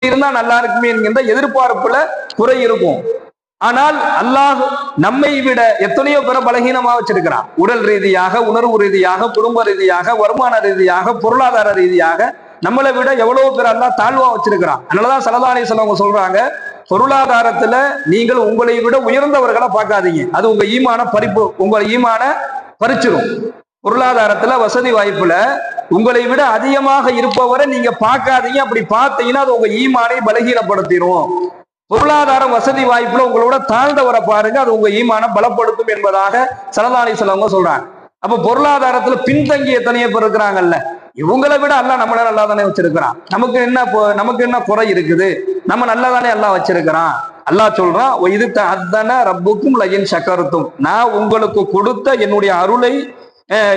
இருந்தா நல்லா இருக்குமே என்கின்ற எதிர்பார்ப்புல குறை இருக்கும். ஆனால் அல்லாஹ் நம்மை விட எத்தனையோ பேரை பலகீனமா வச்சிருக்கிறான். உடல் ரீதியாக, உணர்வு ரீதியாக, குடும்ப ரீதியாக, வருமான ரீதியாக, பொருளாதார ரீதியாக நம்மளை விட எவ்வளவு பேர் அல்லாஹ் தாழ்வா வச்சிருக்கிறான். அதனாலதான் ஸல்லல்லாஹு அலைஹி வஸல்லம் சொல்றாங்க, பொருளாதாரத்துல நீங்கள் உங்களை விட உயர்ந்தவர்களை பார்க்காதீங்க, அது உங்க ஈமான பறிப்பு, உங்க ஈமான பறிச்சிடும். பொருளாதாரத்துல வசதி வாய்ப்புல உங்களை விட அதிகமாக இருப்பவரை நீங்க பார்க்காதீங்க. அப்படி பார்த்தீங்கன்னா அது உங்க ஈமானை பலகீனப்படுத்திடும். பொருளாதார வசதி வாய்ப்புல உங்களோட தாழ்ந்தவரை பாருங்க, அது உங்க ஈமான பலப்படுத்தும் என்பதாக ஸல்லல்லாஹு அலைஹி வஸல்லம் சொல்றாங்க. அப்ப பொருளாதாரத்துல பின்தங்கி எத்தனையோ பேர் இருக்கிறாங்கல்ல, இவங்களை விட அல்லாஹ் நம்மள நல்லா தானே வச்சிருக்கிறான். நமக்கு என்ன குறை இருக்குது? நம்ம நல்லா தானே அல்லாஹ் வச்சிருக்கிறான். அல்லாஹ் சொல்றான், இது அத்தன ரப்புக்கும் லயின் ஷக்கருத்தும், நான் உங்களுக்கு கொடுத்த என்னுடைய அருளை,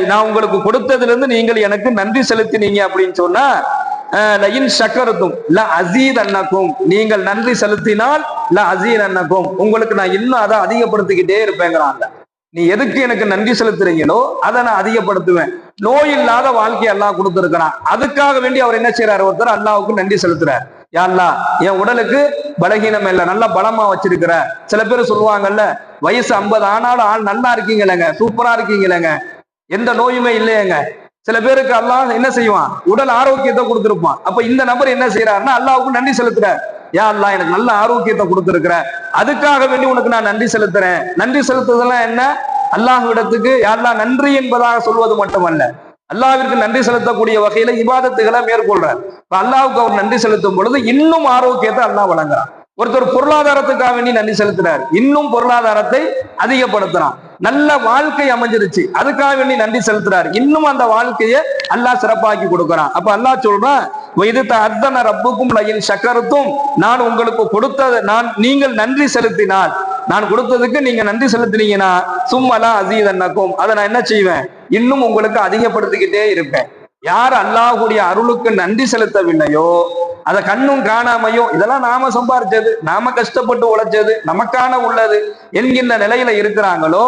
நான் உங்களுக்கு கொடுத்ததிலிருந்து நீங்கள் எனக்கு நன்றி செலுத்தினீங்க அப்படின்னு சொன்னா, லயின் ஷக்கருத்தும் ல அஸீத் அன்னக்கும், நீங்கள் நன்றி செலுத்தினால் ல அஸீத் அன்னக்கும், உங்களுக்கு நான் இன்னும் அதை அதிகப்படுத்திக்கிட்டே இருப்பேங்கிறான். நீ எதுக்கு எனக்கு நன்றி செலுத்துறீங்களோ அதை நான் அதிகப்படுத்துவேன். நோய் இல்லாத வாழ்க்கை அல்லாஹ் கொடுத்திருக்கிறான். அதுக்காக வேண்டி அவர் என்ன செய்யறாரு? ஒருத்தர் அல்லாஹ்வுக்கு நன்றி செலுத்துறார். யா அல்லாஹ், என் உடலுக்கு பலகீனம் இல்லை, நல்லா பலமா வச்சிருக்கிற. சில பேர் சொல்லுவாங்கல்ல, வயசு 50 ஆனாலும் ஆள் நல்லா இருக்கீங்களேங்க, சூப்பரா இருக்கீங்களேங்க, எந்த நோயுமே இல்லையேங்க. சில பேருக்கு அல்லாஹ் என்ன செய்வான்? உடல் ஆரோக்கியத்தை கொடுத்திருப்பான். அப்ப இந்த நபர் என்ன செய்யறாருன்னா அல்லாஹ்வுக்கு நன்றி செலுத்துறார். யா அல்லாஹ், எனக்கு நல்ல ஆரோக்கியத்தை கொடுத்திருக்கிற, அதுக்காக வேண்டி உனக்கு நான் நன்றி செலுத்துறேன். நன்றி செலுத்துறதுலாம் என்ன? அல்லாஹ்விடத்துக்கு யா அல்லாஹ் நன்றி என்பதாக சொல்வது மட்டுமல்ல, அல்லாஹ்விற்கு நன்றி செலுத்தக்கூடிய வகையில இபாதத்துகளை மேற்கொள்றார். அல்லாஹ்வுக்கு அவர் நன்றி செலுத்தும் பொழுது இன்னும் ஆரோக்கியத்தை அல்லாஹ் வழங்குறான். ஒருத்தர் பொருளாதாரத்துக்காக வேண்டி நன்றி செலுத்துறார், இன்னும் பொருளாதாரத்தை அதிகப்படுத்துறான். நல்ல வாழ்க்கை அமைஞ்சிருச்சு, அதுக்காக வேண்டி நன்றி செலுத்துறாரு, இன்னும் அந்த வாழ்க்கையை அல்லாஹ் சிறப்பாக்கி கொடுக்கிறான். அப்ப அல்லாஹ் சொல்றான், இது அத்தன ரப்புக்கும் லயின் ஷக்கருத்தும், நான் உங்களுக்கு கொடுத்தது, நீங்கள் நன்றி செலுத்தினால், நான் கொடுத்ததுக்கு நீங்க நன்றி செலுத்தினீங்கன்னா சும்மலா அஸீத் அன்னக்கும், அதை நான் என்ன செய்வேன்? இன்னும் உங்களுக்கு அதிகப்படுத்திக்கிட்டே இருப்பேன். யார் அல்லாஹ்வுடைய அருளுக்கு நன்றி செலுத்தவில்லையோ, அதை கண்ணும் காணாமையும் இதெல்லாம் நாம சம்பாரிச்சது, நாம கஷ்டப்பட்டு உழைச்சது, நமக்கான உள்ளது என்கின்ற நிலையில இருக்கிறாங்களோ,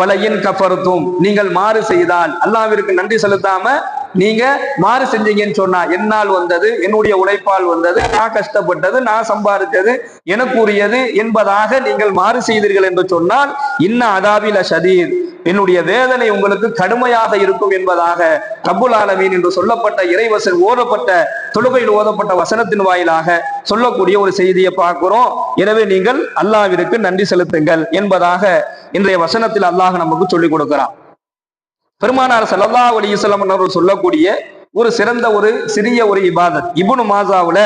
வலையின் கஃபர்தும், நீங்கள் மாறு செய்தால், அல்லாஹ்விற்கு நன்றி செலுத்தாம நீங்க மாறு செஞ்சீங்கன்னு சொன்னா, என்னால் வந்தது, என்னுடைய உழைப்பால் வந்தது, நான் கஷ்டப்பட்டது, நான் சம்பாதித்தது, எனக்குரியது என்பதாக நீங்கள் மாறு செய்தீர்கள் என்று சொன்னால், இன்ன அதாபில ஷதீத், என்னுடைய வேதனை உங்களுக்கு கடுமையாக இருக்கும் என்பதாக ரப்புல் ஆலமீன் என்று சொல்லப்பட்ட இறைவசன் ஓதப்பட்ட தொழுகையில் ஓதப்பட்ட வசனத்தின் வாயிலாக சொல்லக்கூடிய ஒரு செய்தியை பார்க்கிறோம். எனவே நீங்கள் அல்லாஹ்விற்கு நன்றி செலுத்துங்கள் என்பதாக இன்றைய வசனத்தில் அல்லாஹ் நமக்கு சொல்லிக் கொடுக்கிறான். பெருமானார் ஸல்லல்லாஹு அலைஹி வஸல்லம் அவர்கள் சொல்லக்கூடிய ஒரு சிறந்த ஒரு சிறிய ஒரு இபாதத், இப்னு மாஜாவுல